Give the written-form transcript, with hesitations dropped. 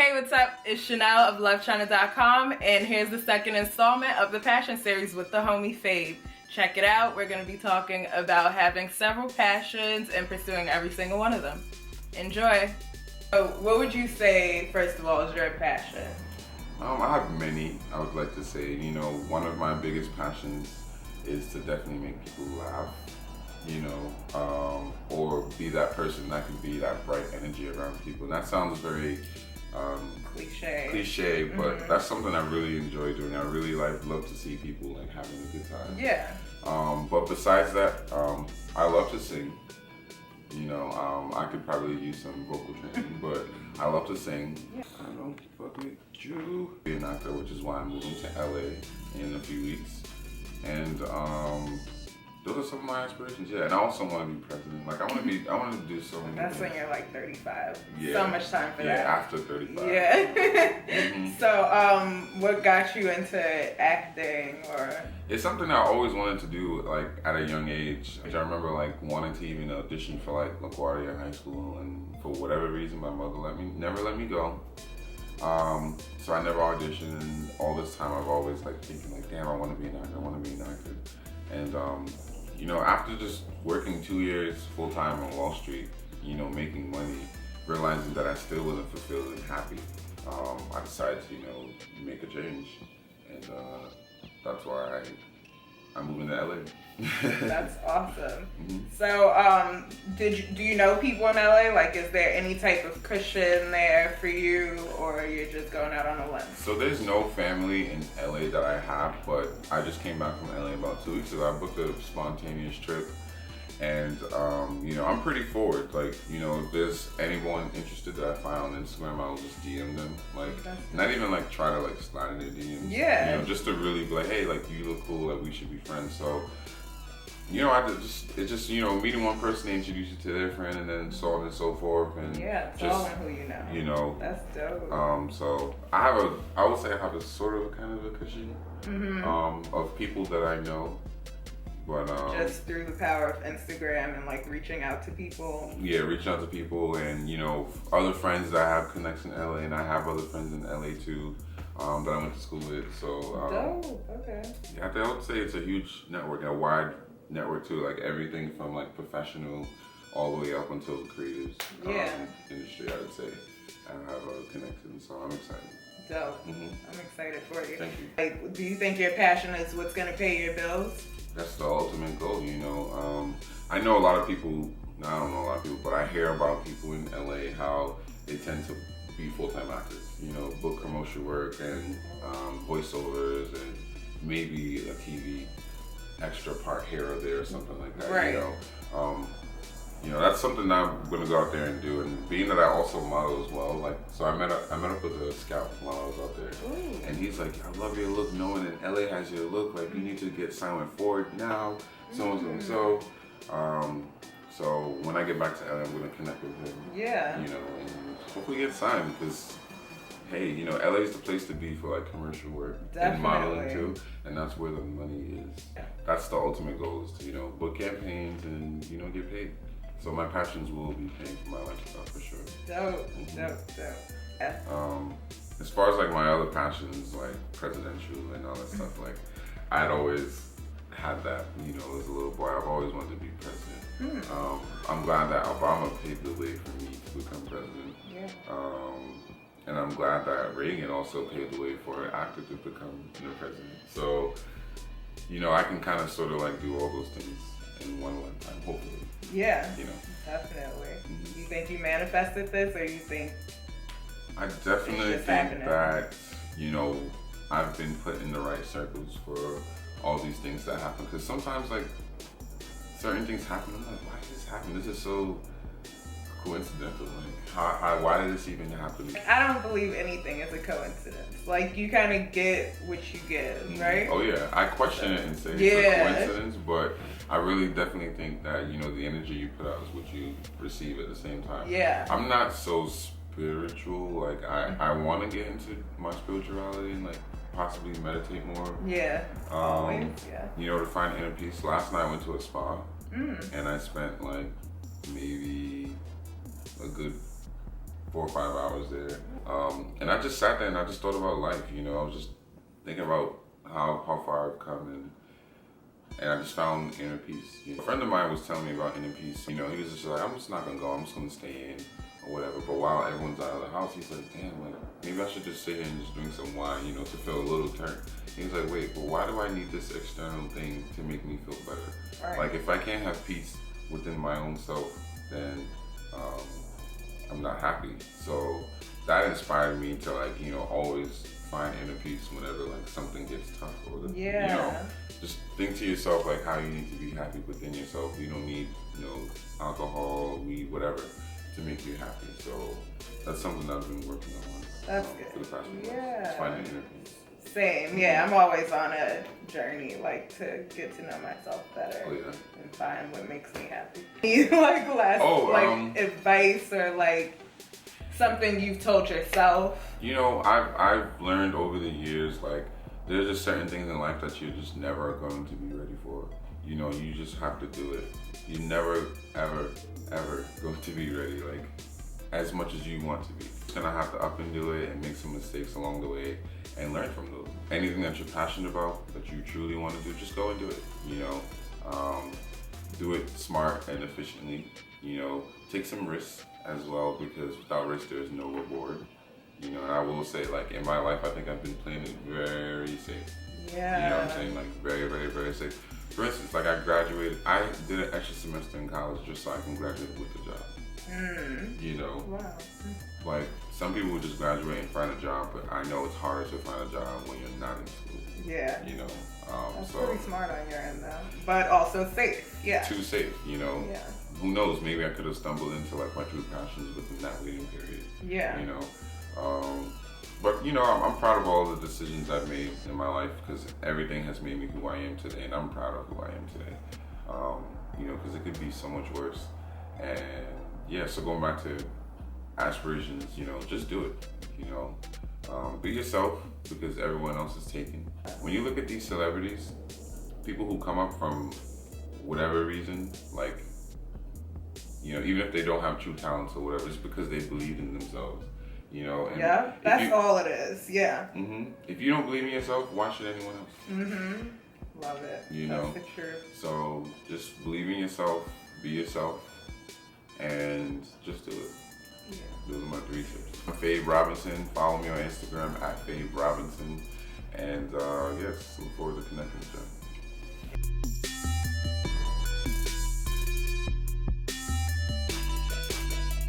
Hey, what's up? It's Chana of LoveChana.com, and here's the second installment of the Passion Series with the homie Fabe. Check it out. We're going to be talking about having several passions and pursuing every single one of them. Enjoy. So, what would you say, first of all, is your passion? I have many, I would like to say. You know, one of my biggest passions is to definitely make people laugh, you know, or be that person that can be that bright energy around people. And that sounds very cliche, but that's something I really enjoy doing. I really love to see people like having a good time. Yeah. But besides that, I love to sing. You know, I could probably use some vocal training, but I love to sing. Yeah. I don't fuck with you. Be an actor, which is why I'm moving to LA in a few weeks. And those are some of my aspirations. Yeah, and I also want to be president. Like I want to do so many. That's things. when you're like 35. Yeah. So much time for that. Yeah, after 35. Yeah. So, what got you into acting, or? It's something I always wanted to do, like at a young age. I remember like wanting to even audition for like LaGuardia High School, and for whatever reason, my mother never let me go. So I never auditioned, and all this time I've always like thinking like, damn, I want to be an actor. I want to be an actor. And you know, after just working 2 years full time on Wall Street, you know, making money, realizing that I still wasn't fulfilled and happy, I decided to, you know, make a change, and that's why I moved into LA. That's awesome. So, do you know people in LA? Like, is there any type of cushion there for you, or you're just going out on a limb? So there's no family in LA that I have, but I just came back from LA about 2 weeks ago. I booked a spontaneous trip, and you know, I'm pretty forward. Like, you know, if there's anyone interested that I find on Instagram, I'll just DM them. Like, not even like try to like slide in their DMs. Yeah. You know, just to really be like, hey, like you look cool, like we should be friends. So, you know, it's just, you know, meeting one person, they introduce you to their friend, and then so on and so forth, and yeah, it's all in who you know. You know, that's dope. So I would say I have a sort of a kind of a cushion, of people that I know, but just through the power of Instagram and like reaching out to people. Yeah, reaching out to people, and you know, other friends that I have connects in LA, and I have other friends in LA too. That I went to school with. So dope. Okay. Yeah, I would say it's a huge network, a wide network too, like everything from like professional all the way up until the creatives industry. I would say I have a connection, so I'm excited. Dope. I'm excited for you. Thank you. Like, do you think your passion is what's gonna pay your bills? That's the ultimate goal, you know. I know a lot of people. I don't know a lot of people, but I hear about people in LA how they tend to be full-time actors. You know, book commercial work and voiceovers and maybe a TV extra part here or there or something like that. Right. You know, that's something I'm gonna go out there and do. And being that I also model as well, like, so I met up with a scout while I was out there. Ooh. And he's like, I love your look, knowing that LA has your look. Like, you need to get signed with Ford now, so and so. So when I get back to LA, I'm gonna connect with him. Yeah. You know, and hopefully get signed, because hey, you know, LA is the place to be for like commercial work and modeling too, and that's where the money is. Yeah. That's the ultimate goal, is to, you know, book campaigns and, you know, get paid. So my passions will be paying for my lifestyle for sure. Dope. Yeah. As far as like my other passions, like presidential and all that stuff, like I'd always had that, you know, as a little boy. I've always wanted to be president. I'm glad that Obama paved the way for me to become president. Yeah. And I'm glad that Reagan also paved the way for an actor to become the president. So, you know, I can kind of sort of like do all those things in one lifetime, hopefully. Yeah, you know, definitely. You think you manifested this, or you think? I definitely think that, you know, I've been put in the right circles for all these things that happen. Because sometimes, like, certain things happen, I'm like, why did this happen? This is so coincidental. Like, why did this even happen? I don't believe anything is a coincidence. Like, you kind of get what you get, right? Oh yeah, I question it and say it's a coincidence, but I really definitely think that, you know, the energy you put out is what you receive at the same time. Yeah. I'm not so spiritual. Like, I want to get into my spirituality and like possibly meditate more. Yeah. Always. Yeah. You know, to find inner peace. Last night I went to a spa, and I spent like maybe a good 4 or 5 hours there. And just sat there and I just thought about life. You know, I was just thinking about how far I've come, and I just found inner peace. You know, a friend of mine was telling me about inner peace. You know, he was just like, I'm just not gonna go. I'm just gonna stay in or whatever. But while everyone's out of the house, he's like, damn, like maybe I should just sit here and just drink some wine, you know, to feel a little turn. He's like, wait, but why do I need this external thing to make me feel better? Right. Like if I can't have peace within my own self, then I'm not happy. So that inspired me to like, you know, always find inner peace whenever like something gets tough or you know, just think to yourself like how you need to be happy within yourself. You don't need, you know, alcohol, weed, whatever to make you happy. So that's something I've been working on. That's good. For the past few months. Just finding inner peace. Same, yeah. I'm always on a journey, like to get to know myself better and find what makes me happy. Like advice or like something you've told yourself. You know, I've learned over the years like there's just certain things in life that you're just never going to be ready for. You know, you just have to do it. You're never ever going to be ready like as much as you want to be. You're gonna have to up and do it and make some mistakes along the way and learn from those. Anything that you're passionate about, that you truly want to do, just go and do it. You know, do it smart and efficiently. You know, take some risks as well, because without risk there is no reward. You know, and I will say, like in my life, I think I've been playing it very safe. Yeah. You know what I'm saying? Like very, very, very safe. For instance, like I graduated, I did an extra semester in college just so I can graduate with a job. You know, wow. Like some people would just graduate and find a job, but I know it's harder to find a job when you're not in school. Yeah. You know, that's so pretty smart on your end though, but also safe. Yeah. Too safe. You know. Yeah. Who knows? Maybe I could have stumbled into like my true passions within that waiting period. Yeah. You know, but you know, I'm proud of all the decisions I've made in my life because everything has made me who I am today, and I'm proud of who I am today. You know, because it could be so much worse. And yeah, so going back to aspirations, you know, just do it. You know, be yourself because everyone else is taken. When you look at these celebrities, people who come up from whatever reason, like, you know, even if they don't have true talents or whatever, it's because they believe in themselves. You know, and yeah, that's all it is. Yeah. If you don't believe in yourself, why should anyone else? Love it. You that's know, the truth. So just believe in yourself, be yourself, and just do it. Yeah. Those are my 3 tips. I'm Fabe Robinson. Follow me on Instagram at Fabe Robinson. And yes, look forward to connecting with you.